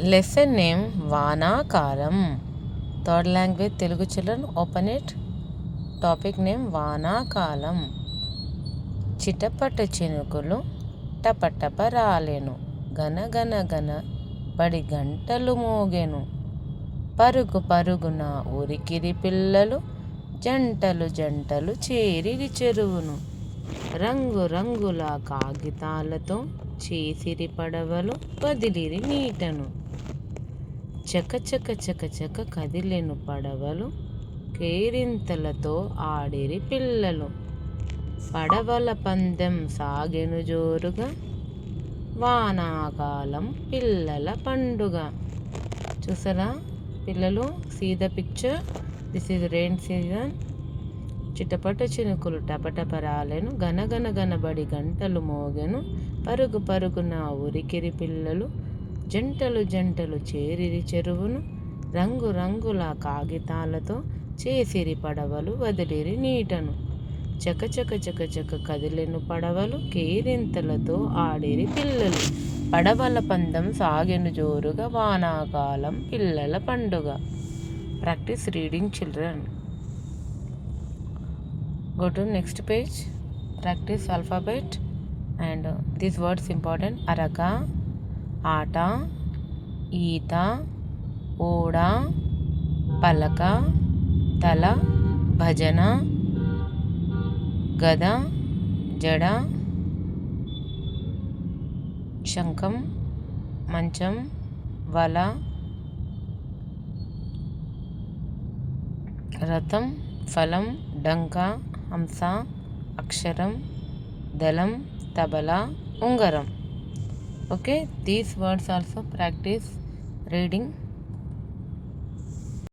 Lesson name వానాకాలం. Third language Telugu children, open it. Topic name వానాకాలం. చిటపట చినుకులు టపటప రాలెను, గనగన గన బడి గంటలు మోగెను. పరుగు పరుగున ఉరికిరి పిల్లలు, జంటలు జంటలు చేరిరి చెరువును. రంగు రంగుల కాగితాలతో చేసిరి పడవలు, వదిలిరి నీటను. చక చక చక చక కదిలెను పడవలు, కేరింతలతో ఆడిరి పిల్లలు. పడవల పందెం సాగెను జోరుగా, వానాకాలం పిల్లల పండుగ. చూసారా పిల్లలు? See the picture. This is rain season. చిటపట చినుకులు టపటప రాలెను, గనగన గనబడి గంటలు మోగెను. పరుగు పరుగున ఉరికిరి పిల్లలు, జంటలు జంటలు చేరిరి చెరువును. రంగు రంగుల కాగితాలతో చేసిరి పడవలు, వదిలిరి నీటను. చక చక చక చక కదిలెను పడవలు, కేరింతలతో ఆడిరి పిల్లలు. పడవల పందెం సాగెను జోరుగా, వానాకాలం పిల్లల పండుగ. Practice reading children. Go to next page. Practice alphabet and these words important. Araka, Ata, Eeta, Oda, Palaka, Tala, Bhajana, Gada, Jada, Shankam, Mancham, Vala, Ratham, Phalam, Danka, హంస, అక్షరం, దళం, తబలా, ఉంగరం. Okay, these words also practice reading.